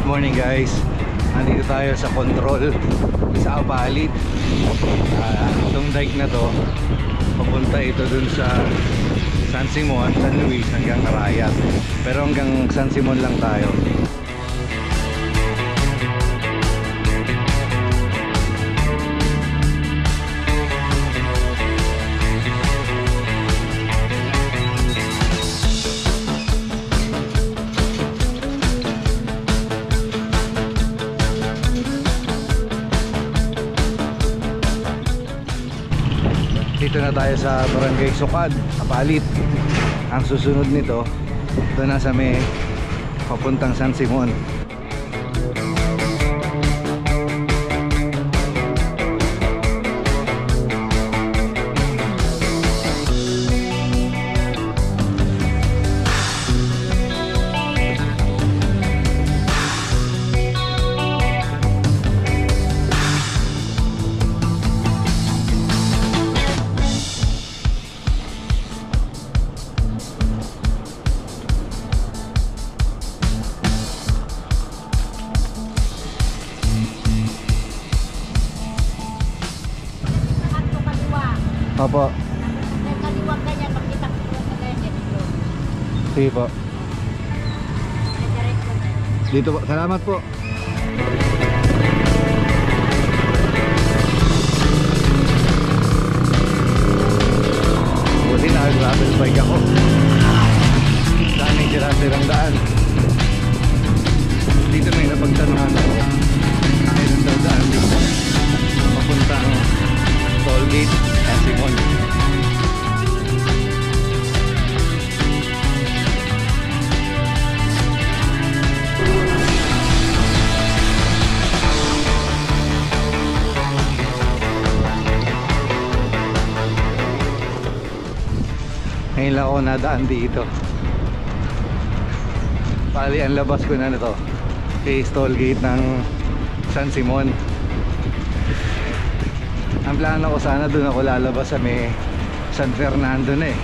morning guys. Nandito tayo sa control sa Apalit. Itong dike na to, papunta ito dun sa San Simon, San Luis hanggang Arayat. Pero hanggang San Simon lang tayo. Dito na tayo sa Barangay Sukad, Apalit. Ang susunod nito, doon na sa may papuntang San Simon. Opo. May kaliwang ganyan, makita ko na ganyan dito. Sige po. May diretso na. Dito po. Salamat po. Buti na gravel bike ako. Daming sira-sirang daan. Dito may napagtanungan ako. Mayroon daw daan dito. Papuntang toll gate San Simon. Ngayon lang ako nadaan dito. Pali ang labas ko na to face toll gate ng San Simon. Ang plano ko sana doon ako lalabas sa may San Fernando na eh.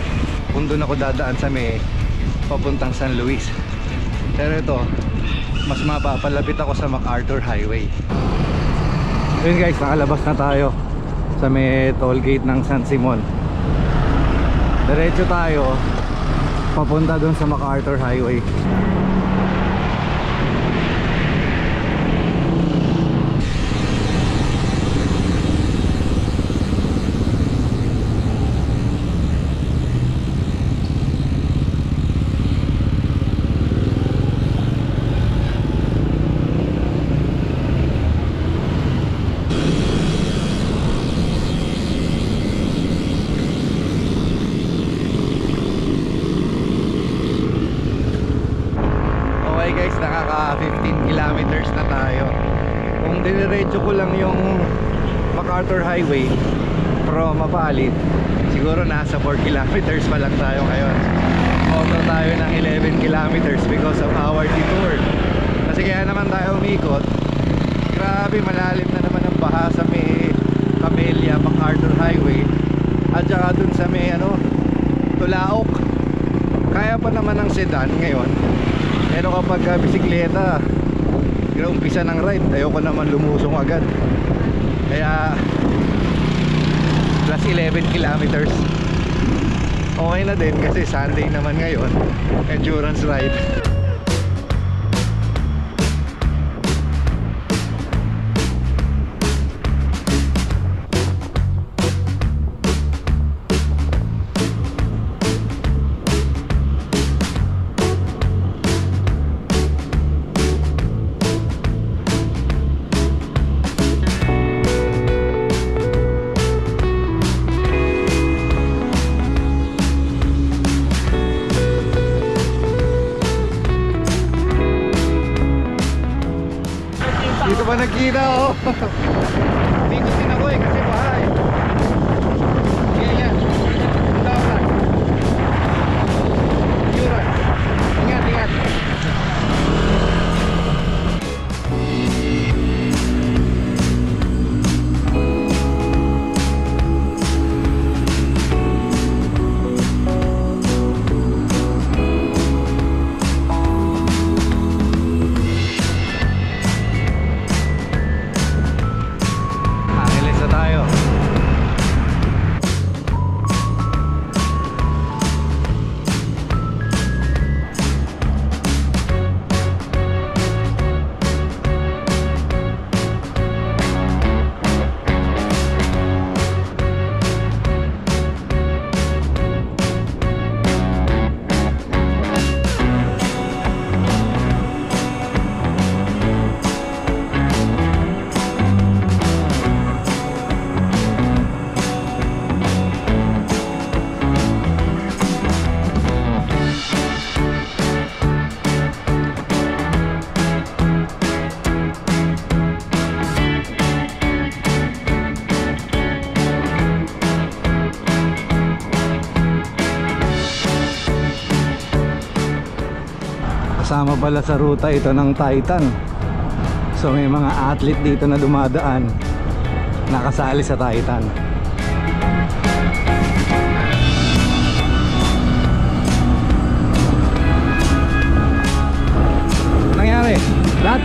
Kung doon ako dadaan sa may papuntang San Luis. Pero ito, mas mapapalapit ako sa MacArthur Highway. Yun guys, nakalabas na tayo sa may toll gate ng San Simon. Diretso tayo papunta doon sa MacArthur Highway. Guys, nakaka 15 kilometers na tayo. Kung diniretso ko lang yung MacArthur Highway from Apalit, siguro nasa 4 kilometers pa lang tayo ngayon. Auto tayo ng 11 kilometers because of our detour. Kasi kaya naman tayo umikot. Grabe, malalim na naman ang baha sa may Camellia MacArthur Highway at saka dun sa may Tulaok. Kaya pa naman ng sedan ngayon. Pero kapag bisikleta, umpisa ng ride, ayoko naman lumusong agad. Kaya plus 11 kilometers okay na din kasi Sunday naman ngayon. Endurance ride. Dito pa nagkita oh. Dito din ako eh kasi bahay. Yan. Tawaran. Yuran. Ingat. kasama pala sa ruta ito ng Titan. So may mga athlete dito na dumadaan, nakasali sa Titan. Nangyari? Lahat?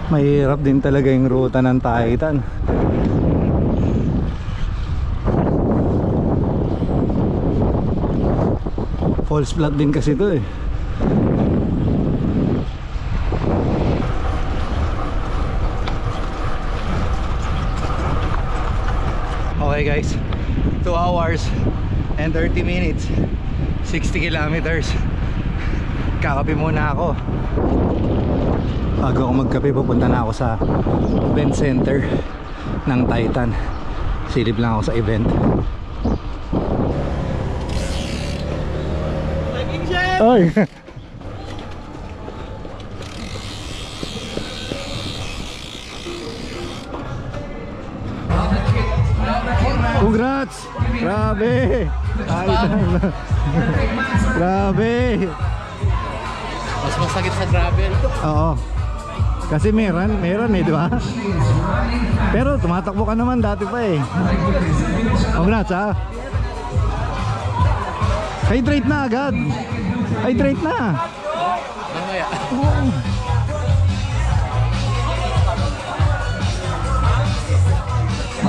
Mahirap din talaga yung ruta ng Titan. False flat din kasi ito eh. Okay guys, 2 hours and 30 minutes, 60 kilometers. Kakape muna ako. Bago ako magkape, pupunta na ako sa event center ng Titan. Silip lang ako sa event. Oy! Congrats! Grabe! Grabe! Mas masakit sa gravel. Oo. Kasi meron eh, di ba? Pero tumatakbo ka naman dati pa eh. Congrats ha. Hydrate na agad. Hydrate na. Mamaya.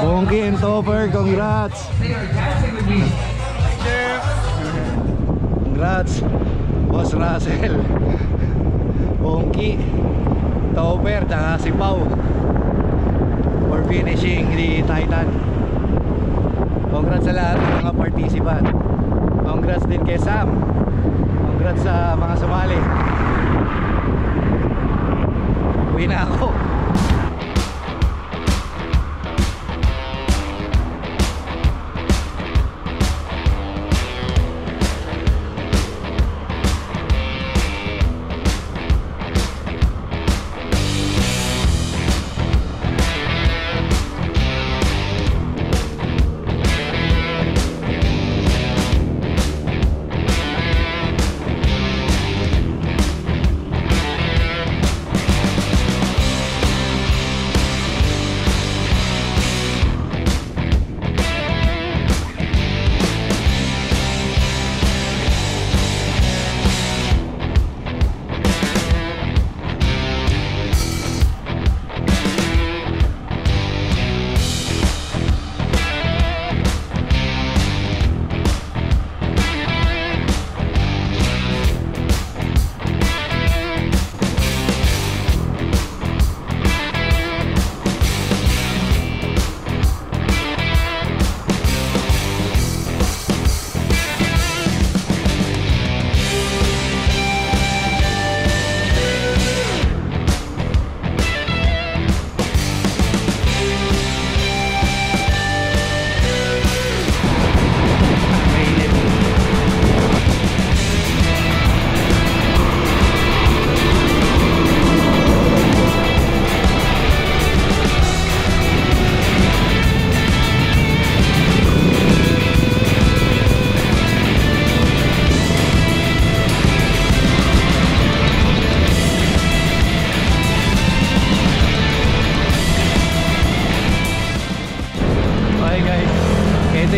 Bongki and Topper, congrats. Congrats, Boss Russell, Bongki, Topper, tsaka si Pau for finishing the Titan. Congrats sa lahat ng mga participant. Congrats din kay Sam. Congrats sa mga sumali. Uwi na ako.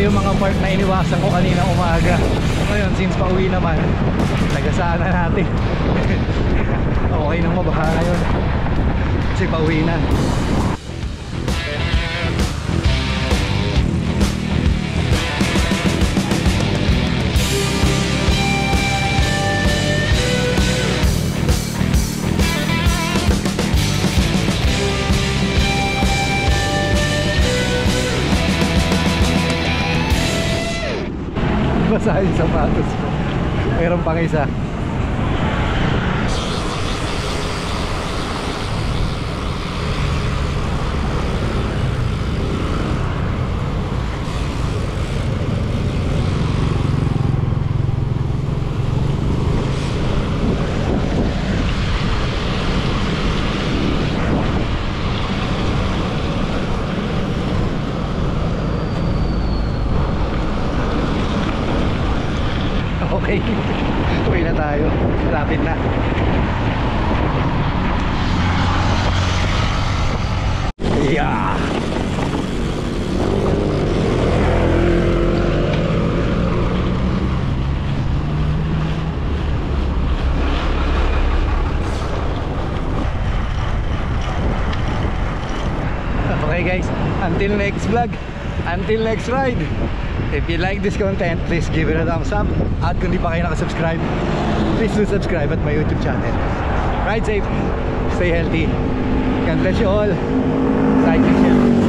Yung mga part na iniwasan ko kanina umaga. Ngayon, since pauwi naman, nagasaan na natin. Okay nang mabaha ngayon kasi pauwi na. Basahin yung sapatos ko. Meron pang isa. Okay. Uwi na tayo. Malapit na. Yeah. Okay guys, until next vlog, until next ride. If you like this content, please give it a thumbs up. At kung di pa kayo nakasubscribe, please do subscribe at my YouTube channel. Ride safe, stay healthy. God bless you all. Cycling share.